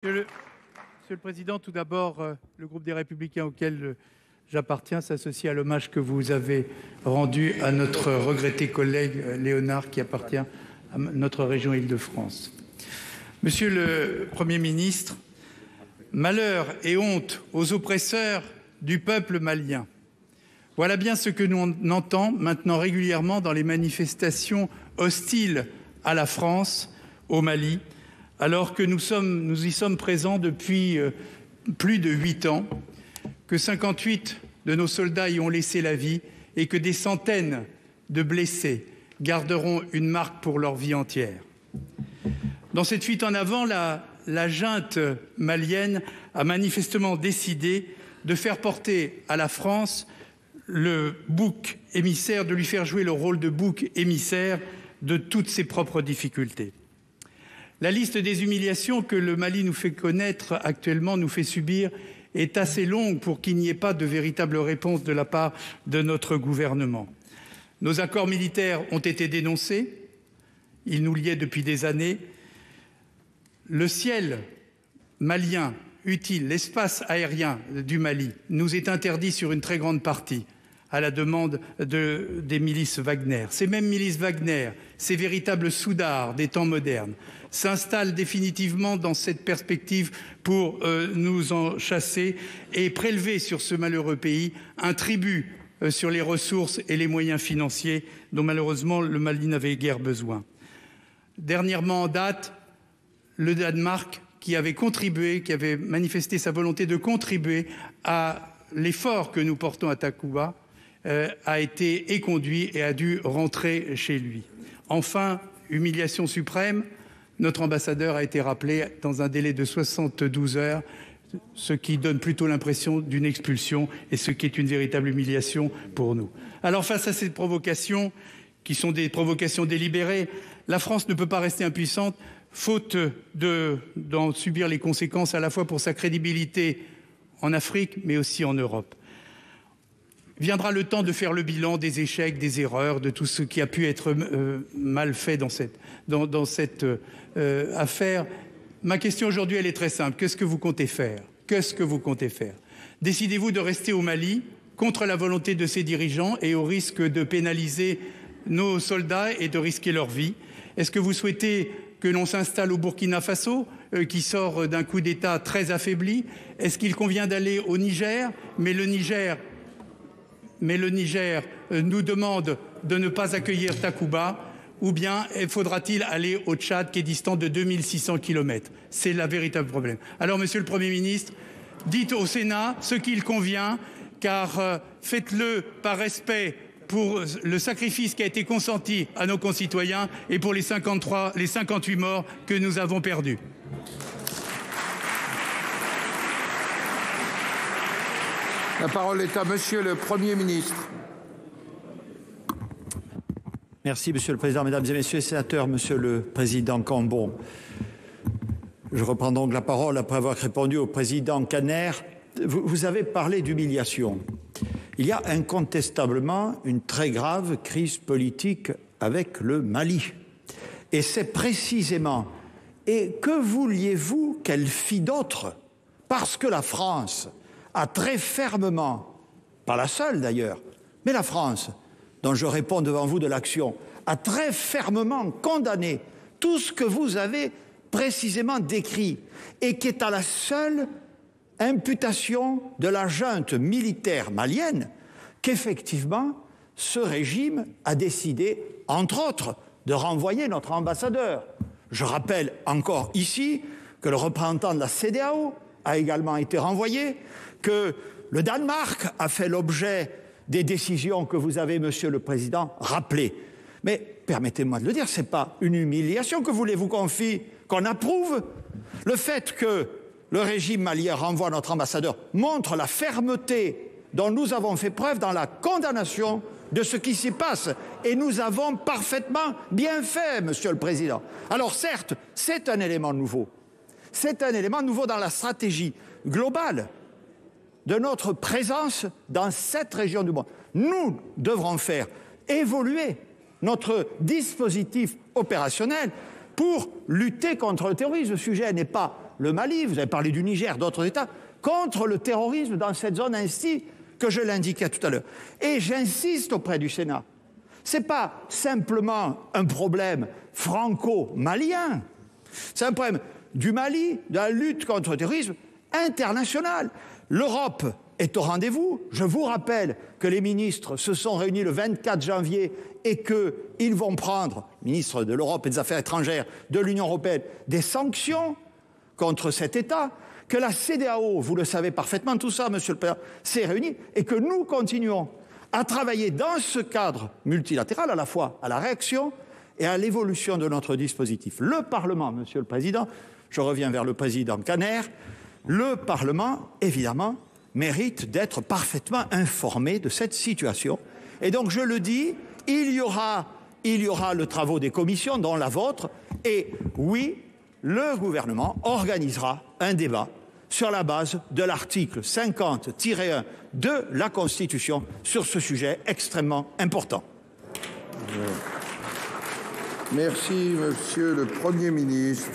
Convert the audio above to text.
Monsieur le Président, tout d'abord, le groupe des Républicains auquel j'appartiens s'associe à l'hommage que vous avez rendu à notre regretté collègue Léonard, qui appartient à notre région Île-de-France. Monsieur le Premier ministre, malheur et honte aux oppresseurs du peuple malien. Voilà bien ce que nous entend maintenant régulièrement dans les manifestations hostiles à la France, au Mali, alors que nous y sommes présents depuis plus de 8 ans, que 58 de nos soldats y ont laissé la vie et que des centaines de blessés garderont une marque pour leur vie entière. Dans cette fuite en avant, la junte malienne a manifestement décidé de faire porter à la France le bouc émissaire, de lui faire jouer le rôle de bouc émissaire de toutes ses propres difficultés. La liste des humiliations que le Mali nous fait connaître actuellement, nous fait subir, est assez longue pour qu'il n'y ait pas de véritable réponse de la part de notre gouvernement. Nos accords militaires ont été dénoncés, ils nous liaient depuis des années. Le ciel malien utile, l'espace aérien du Mali, nous est interdit sur une très grande partie, à la demande des milices Wagner. Ces mêmes milices Wagner, ces véritables soudards des temps modernes, s'installent définitivement dans cette perspective pour nous en chasser et prélever sur ce malheureux pays un tribut sur les ressources et les moyens financiers dont malheureusement le Mali n'avait guère besoin. Dernièrement en date, le Danemark, qui avait manifesté sa volonté de contribuer à l'effort que nous portons à Takuba, a été éconduit et a dû rentrer chez lui. Enfin, humiliation suprême, notre ambassadeur a été rappelé dans un délai de 72 heures, ce qui donne plutôt l'impression d'une expulsion et ce qui est une véritable humiliation pour nous. Alors face à ces provocations, qui sont des provocations délibérées, la France ne peut pas rester impuissante, faute d'en subir les conséquences à la fois pour sa crédibilité en Afrique, mais aussi en Europe. Viendra le temps de faire le bilan des échecs, des erreurs, de tout ce qui a pu être mal fait dans cette affaire. Ma question aujourd'hui, elle est très simple. Qu'est-ce que vous comptez faire? Qu'est-ce que vous comptez faire? Décidez-vous de rester au Mali, contre la volonté de ses dirigeants et au risque de pénaliser nos soldats et de risquer leur vie? Est-ce que vous souhaitez que l'on s'installe au Burkina Faso, qui sort d'un coup d'État très affaibli? Est-ce qu'il convient d'aller au Niger? Mais le Niger nous demande de ne pas accueillir Takuba, ou bien faudra-t-il aller au Tchad, qui est distant de 2600 km? C'est le véritable problème. Alors, Monsieur le Premier ministre, dites au Sénat ce qu'il convient, car faites-le par respect pour le sacrifice qui a été consenti à nos concitoyens et pour les 58 morts que nous avons perdus. La parole est à Monsieur le Premier ministre. Merci Monsieur le Président, Mesdames et Messieurs les sénateurs, Monsieur le Président Cambon. Je reprends donc la parole après avoir répondu au Président Kanner. Vous avez parlé d'humiliation. Il y a incontestablement une très grave crise politique avec le Mali. Et c'est précisément, et que vouliez-vous qu'elle fît d'autre? Parce que la France a très fermement, pas la seule d'ailleurs, mais la France, dont je réponds devant vous de l'action, a très fermement condamné tout ce que vous avez précisément décrit et qui est à la seule imputation de la junte militaire malienne qu'effectivement ce régime a décidé, entre autres, de renvoyer notre ambassadeur. Je rappelle encore ici que le représentant de la CEDEAO a également été renvoyé, que le Danemark a fait l'objet des décisions que vous avez, Monsieur le Président, rappelées. Mais permettez-moi de le dire, ce n'est pas une humiliation que voulez-vous qu'on confie, qu'on approuve. Le fait que le régime malien renvoie notre ambassadeur montre la fermeté dont nous avons fait preuve dans la condamnation de ce qui s'y passe. Et nous avons parfaitement bien fait, Monsieur le Président. Alors certes, c'est un élément nouveau. C'est un élément nouveau dans la stratégie globale de notre présence dans cette région du monde. Nous devrons faire évoluer notre dispositif opérationnel pour lutter contre le terrorisme. Le sujet n'est pas le Mali, vous avez parlé du Niger, d'autres États, contre le terrorisme dans cette zone ainsi que je l'indiquais tout à l'heure. Et j'insiste auprès du Sénat, ce n'est pas simplement un problème franco-malien, c'est un problème du Mali, de la lutte contre le terrorisme international. L'Europe est au rendez-vous. Je vous rappelle que les ministres se sont réunis le 24 janvier et qu'ils vont prendre, ministre de l'Europe et des Affaires étrangères de l'Union européenne, des sanctions contre cet État, que la CEDEAO, vous le savez parfaitement, tout ça, Monsieur le Président, s'est réunie et que nous continuons à travailler dans ce cadre multilatéral, à la fois à la réaction et à l'évolution de notre dispositif. Le Parlement, Monsieur le Président, je reviens vers le Président Kanner, le Parlement, évidemment, mérite d'être parfaitement informé de cette situation. Et donc, je le dis, il y aura le travail des commissions, dont la vôtre, et oui, le gouvernement organisera un débat sur la base de l'article 50-1 de la Constitution sur ce sujet extrêmement important. Merci, Monsieur le Premier ministre.